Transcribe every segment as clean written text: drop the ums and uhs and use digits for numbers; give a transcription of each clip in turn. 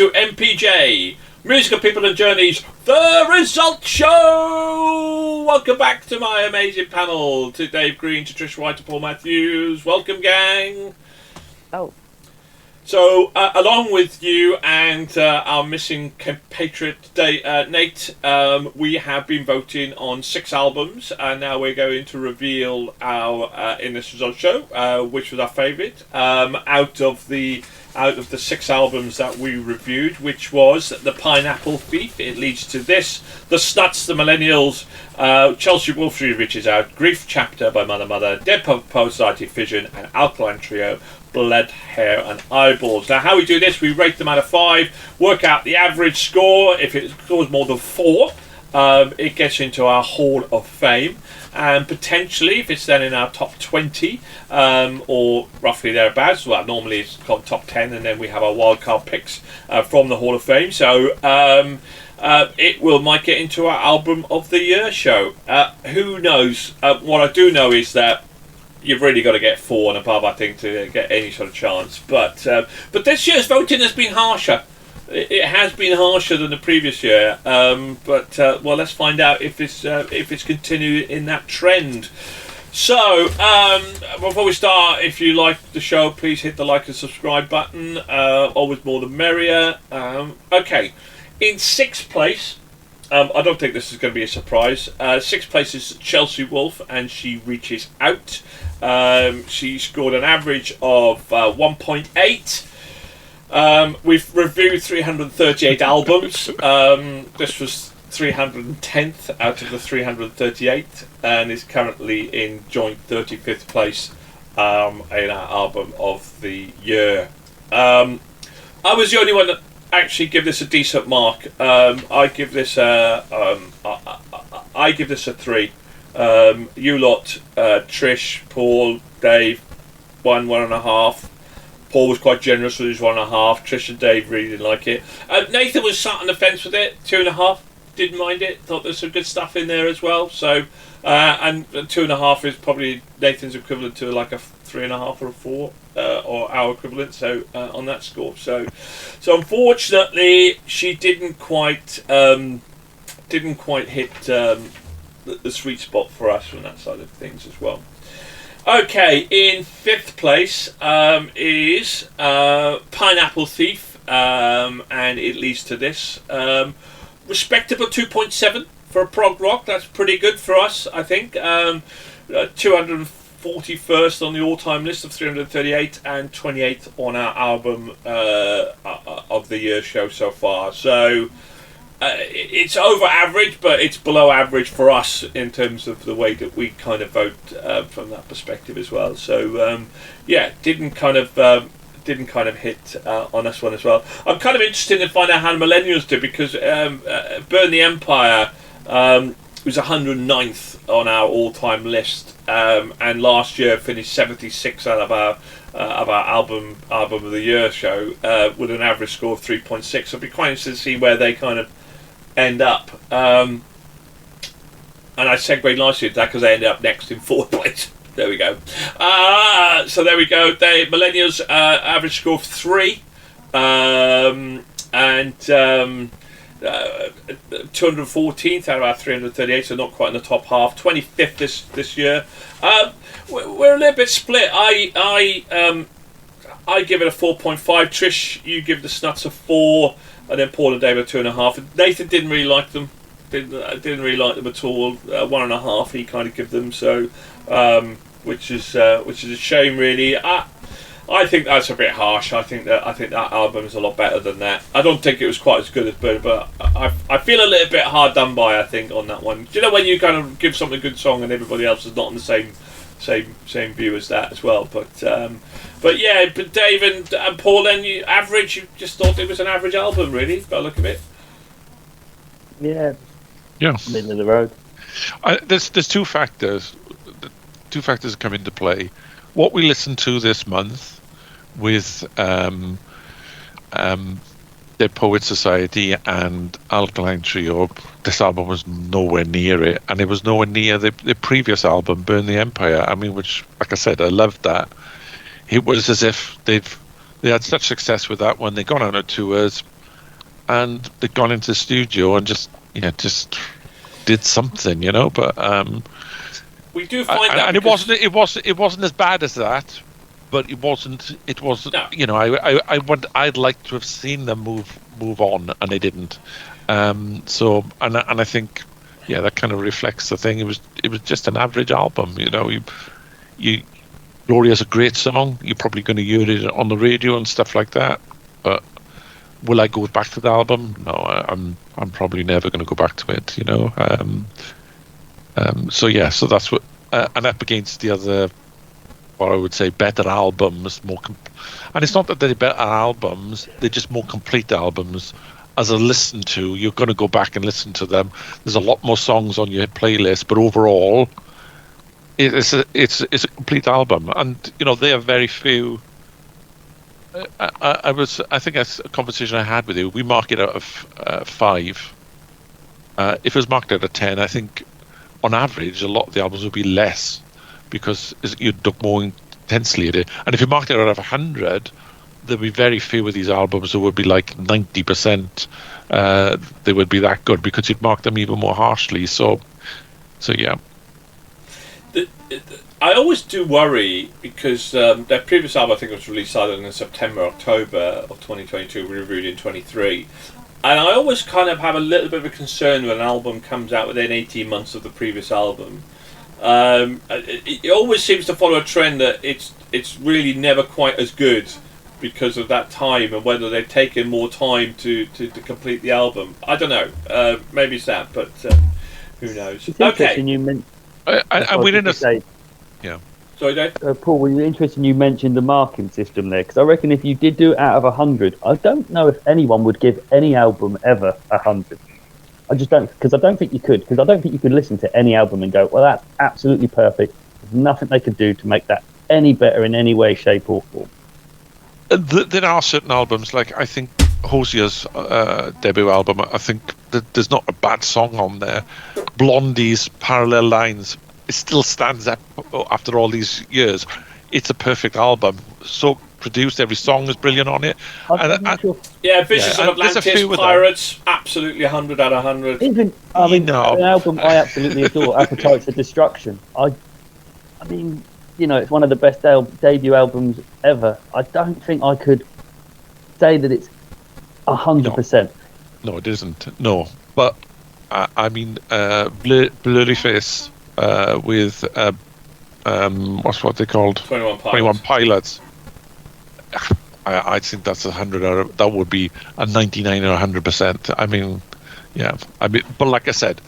to MPJ, Musical People and Journeys, The Result Show! Welcome back to my amazing panel, to Dave Green, to Trish White, to Paul Matthews. Welcome, gang! Oh. So, along with you and our missing compatriot Nate, we have been voting on 6 albums, and now we're going to reveal our in this result show which was our favourite out of the 6 albums that we reviewed, which was The Pineapple Thief, It Leads to This, The Snuts, The Millennials, Chelsea Wolf reaches out, Grief Chapter by Mother, Dead Poet Society, Fission, and Alkaline Trio, Blood, Hair and Eyeballs. Now, how we do this, we rate them out of 5, work out the average score. If it scores more than 4, it gets into our Hall of Fame, and potentially, if it's then in our top 20, or roughly thereabouts, well, normally it's called top 10, and then we have our wildcard picks from the Hall of Fame, so it might get into our Album of the Year show. Who knows? What I do know is that you've really got to get 4 and above, I think, to get any sort of chance. But this year's voting has been harsher. It has been harsher than the previous year. Well, let's find out if it's continued in that trend. So, before we start, if you like the show, please hit the like and subscribe button. Always more the merrier. Okay, in 6th place. I don't think this is going to be a surprise. 6th place is Chelsea Wolf, and She Reaches Out. She scored an average of 1.8. We've reviewed 338 albums. This was 310th out of the 338, and is currently in joint 35th place in our Album of the Year. I was the only one that actually give this a decent mark. I give this a 3. You lot, Trish, Paul, Dave, 1.5. Paul was quite generous with his 1.5. Trish and Dave really didn't like it. Nathan was sat on the fence with it, 2.5. Didn't mind it. Thought there's some good stuff in there as well. So, and 2.5 is probably Nathan's equivalent to like a 3.5 or a 4, or our equivalent. So on that score. So unfortunately, she didn't quite hit the sweet spot for us from that side of things as well. Okay, in 5th place is Pineapple Thief, and It Leads to This. Respectable 2.7 for a prog rock. That's pretty good for us, I think. 241st on the all-time list of 338, and 28th on our Album of the Year show so far. So it's over average, but it's below average for us in terms of the way that we kind of vote from that perspective as well. So didn't kind of hit on this one as well. I'm kind of interested to find out how the Millennials did, because Burn the Empire was 109th on our all-time list, and last year finished 76 out of our album of the year show with an average score of 3.6. So it'll be quite interesting to see where they kind of end up. And I segued nicely into that because they ended up next in 4th place. There we go. So there we go. The Millennials average score of 3, and 214th out of our 338, so not quite in the top half. 25th this year. We're a little bit split. I give it a 4.5. Trish, you give the Snuts a 4, and then Paul and Dave a 2.5. Nathan didn't really like them. Didn't really like them at all. 1.5 he kind of give them. So, which is a shame, really. I think that's a bit harsh. I think that album is a lot better than that. I don't think it was quite as good as Bird, but I feel a little bit hard done by, I think, on that one. Do you know when you kind of give something a good song and everybody else is not on the same view as that as well? But Dave and Paul, then you just thought it was an average album, really, by the look of it. Yeah. Middle of the road. There's 2 factors. The 2 factors come into play. What we listened to this month with Dead Poet Society and Alkaline Trio, this album was nowhere near it, and it was nowhere near the previous album, Burn the Empire. I mean, which, like I said, I loved that. It was as if they had such success with that one. They'd gone on tours, and they'd gone into the studio and just did something, But we do find that, and it wasn't as bad as that, but it wasn't. No. I'd like to have seen them move on, and they didn't. So I think, that kind of reflects the thing. It was just an average album, Gloria's a great song. You're probably going to hear it on the radio and stuff like that. But will I go back to the album? No, I'm probably never going to go back to it. So that's what. And up against the other, what I would say, better albums, and it's not that they're better albums; they're just more complete albums. As a listen to, you're going to go back and listen to them. There's a lot more songs on your playlist, but overall, it's a complete album, and there are very few. I think that's a conversation I had with you. We mark it out of 5. If it was marked out of 10, I think on average a lot of the albums would be less because you'd look more intensely at it. And if you marked it out of 100, there'd be very few of these albums that would be like 90%. They would be that good because you'd mark them even more harshly. So yeah. I always do worry because their previous album, I think, was released either in September, October of 2022. We reviewed in 23, and I always kind of have a little bit of a concern when an album comes out within 18 months of the previous album. It always seems to follow a trend that it's really never quite as good because of that time, and whether they've taken more time to complete the album. I don't know. Maybe it's that, but who knows? Okay. We're in a... Yeah. Sorry, Dave? Paul, were you interested? You mentioned the marking system there, because I reckon if you did do it out of 100, I don't know if anyone would give any album ever 100. I just don't, because I don't think you could. Because I don't think you could listen to any album and go, well, that's absolutely perfect. There's nothing they could do to make that any better in any way, shape, or form. There are certain albums, like I think Hosier's debut album. I think there's not a bad song on there. Blondie's Parallel Lines. It still stands up after all these years. It's a perfect album. So produced, every song is brilliant on it. Yeah, Visions of Atlantis, Pirates, absolutely 100 out of 100. Even an album I absolutely adore, Appetite for Destruction. I mean, it's one of the best debut albums ever. I don't think I could say that it's 100%. No, it isn't. No, but I mean, Blurry Face. With what's what they called 21 Pilots. I think that's 100. That would be a 99 or 100%. I mean, yeah. But like I said,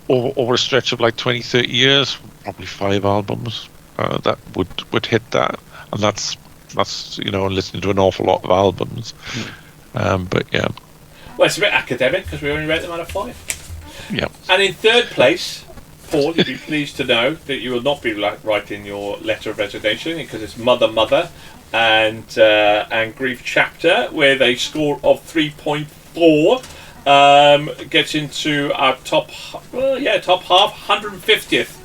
over a stretch of like 20, 30 years, probably 5 albums that would hit that, and that's listening to an awful lot of albums. But yeah. Well, it's a bit academic because we only rate them out of 5. Yeah. And in third place, Paul, you'd be pleased to know that you will not be writing your letter of resignation because it's Mother and Grief Chapter with a score of 3.4. Gets into our top half, 150th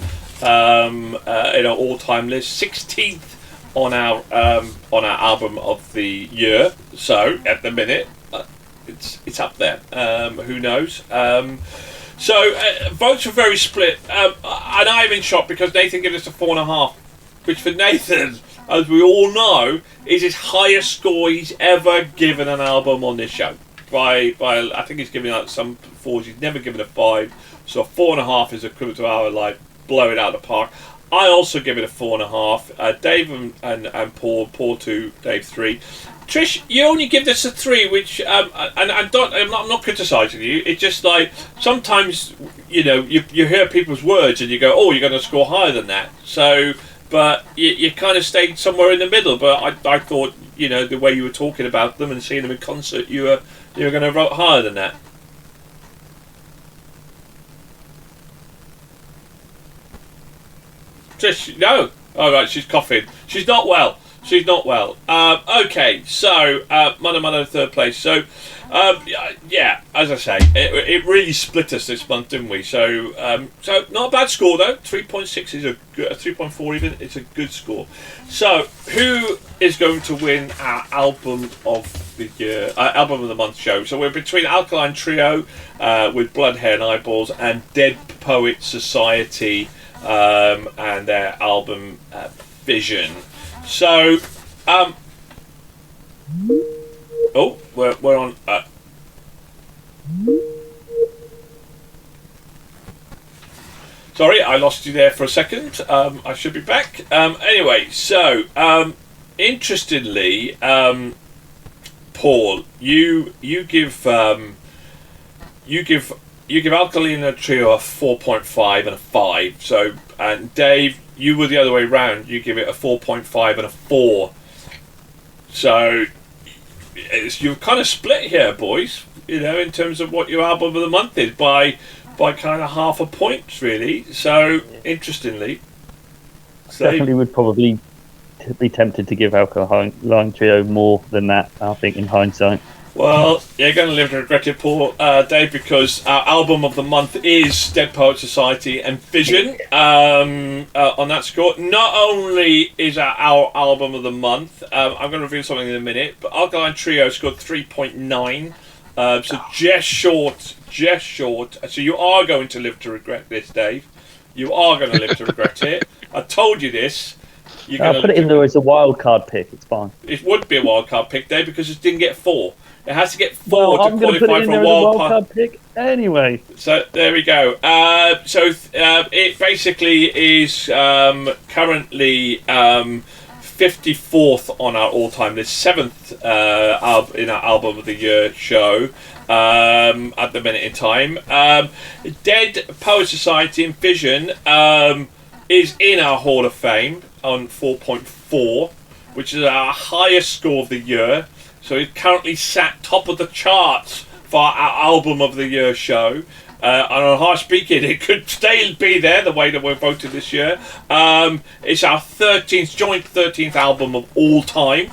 in our all-time list, 16th on our album of the year. So at the minute, it's up there. Who knows? So votes were very split, and I'm in shock because Nathan gave us a 4.5, which for Nathan, as we all know, is his highest score he's ever given an album on this show. By I think he's given out some 4s. He's never given a 5, so a 4.5 is equivalent to our blow it out of the park. I also give it a 4.5. Dave and Paul 2, Dave 3. Trish, you only give this a 3, which I'm not criticising you. It's just like sometimes you hear people's words and you go, oh, you're going to score higher than that. So, but you kind of stayed somewhere in the middle. But I thought the way you were talking about them and seeing them in concert, you were going to vote higher than that. Trish, no. All right, she's coughing. She's not well. Okay, so Mother in third place. So, as I say, it really split us this month, didn't we? So not a bad score though. 3.6 is a good, 3.4 even. It's a good score. So, who is going to win our album of the year, album of the month show. So we're between Alkaline Trio with Blood, Hair and Eyeballs and Dead Poet Society and their album Vision. So, we're on. Sorry, I lost you there for a second. I should be back. Anyway, so interestingly, Paul, you give Alkaline Trio a 4.5 and a 5. So, and Dave, you were the other way round. You give it a 4.5 and a 4. So you're kind of split here, boys. You know, in terms of what your album of the month is by kind of half a point, really. So interestingly, definitely would probably be tempted to give Alkaline Trio more than that. I think in hindsight. Well, you're going to live to regret it, Paul, Dave, because our album of the month is Dead Poet Society and Vision. On that score, not only is our album of the month, I'm going to reveal something in a minute, but Alkaline Trio scored 3.9, so just short. So you are going to live to regret this, Dave. You are going to live to regret it. I told you this. I'll put it in there as a wild card pick. It's fine. It would be a wild card pick, Dave, because it didn't get 4. It has to get 4 to I'm qualify put it in for a there wild card pick anyway. So there we go. It basically is currently 54th on our all-time list, 7th in our album of the year show at the minute in time. Dead Poet Society and Vision is in our Hall of Fame on 4.4, which is our highest score of the year. So it currently sat top of the charts for our album of the year show. And on harsh speaking, it could still be there the way that we're voted this year. It's our joint 13th album of all time.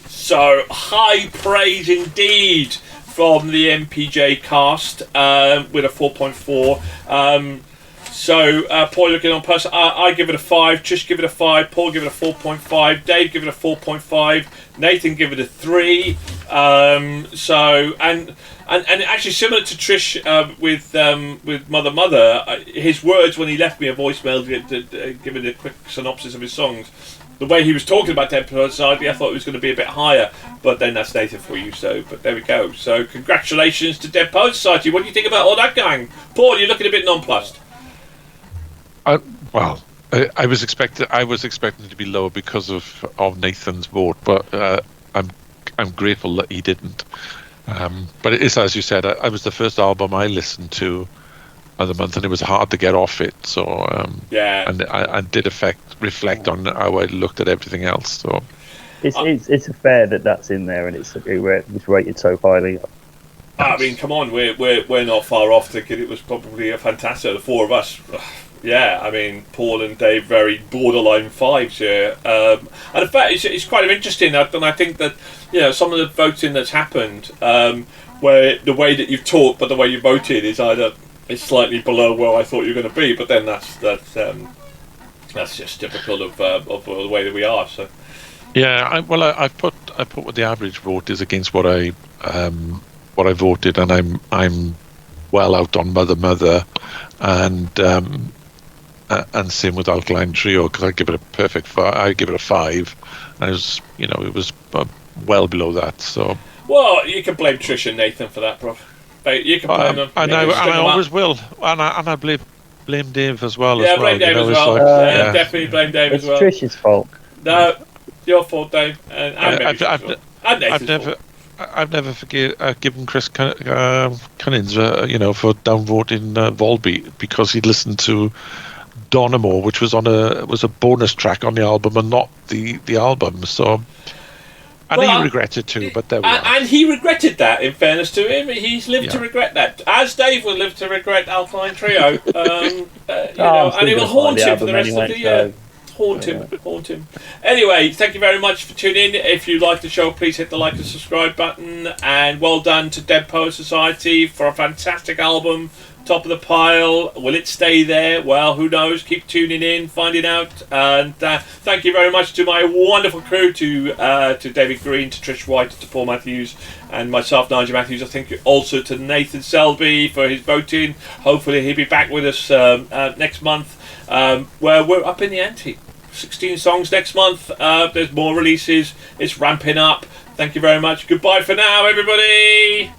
So high praise indeed from the MPJ cast with a 4.4. So, Paul, looking on person, I give it a 5, Trish give it a 5, Paul give it a 4.5, Dave give it a 4.5, Nathan give it a 3. And actually similar to Trish with Mother, his words when he left me a voicemail giving a quick synopsis of his songs, the way he was talking about Dead Poet Society, I thought it was going to be a bit higher, but then that's Nathan for you. So, but there we go. So, congratulations to Dead Poet Society. What do you think about all that, gang? Paul, you're looking a bit nonplussed. I was expecting it to be lower because of Nathan's vote, but I'm grateful that he didn't. But it is, as you said, it was the first album I listened to of the month, and it was hard to get off it. So and I did reflect on how I looked at everything else. So it's fair that's in there, and it was rated so highly. I mean, come on, we're not far off thinking it was probably a fantastic. The four of us. Yeah, I mean, Paul and Dave very borderline 5s here, and in fact, it's quite interesting. And I think that some of the voting that's happened, where the way that you've talked, but the way you voted is either it's slightly below where I thought you were going to be, but then that's just typical of the way that we are. So yeah, I put what the average vote is against what I voted, and I'm well out on Mother, and same with Alkaline Trio, because I give it a perfect 5. I give it a 5, and it was well below that. So well, you can blame Trish and Nathan for that, bro. You can blame them. And I always will, and I blame Dave as well. Yeah, blame Dave as well. Definitely blame Dave as well. It's Trish's fault. No, your fault, Dave, and Nathan's fault. I've never given Chris Cunnings, for downvoting Volbeat because he'd listened to Dynamo, which was was a bonus track on the album and not the album. So, and he regretted too. But there we are. And he regretted that. In fairness to him, he's lived to regret that, as Dave will live to regret Alkaline Trio. And it will haunt him for the rest of the year. Haunt him. Anyway, thank you very much for tuning in. If you like the show, please hit the like and subscribe button. And well done to Dead Poet Society for a fantastic album top of the pile. Will it stay there? Well, who knows? Keep tuning in, finding out. And thank you very much to my wonderful crew, to David Green, to Trish White, to Paul Matthews, and myself, Nigel Matthews. I thank you also to Nathan Selby for his voting. Hopefully he'll be back with us next month, where we're up in the ante. 16 songs next month. There's more releases. It's ramping up. Thank you very much. Goodbye for now, everybody.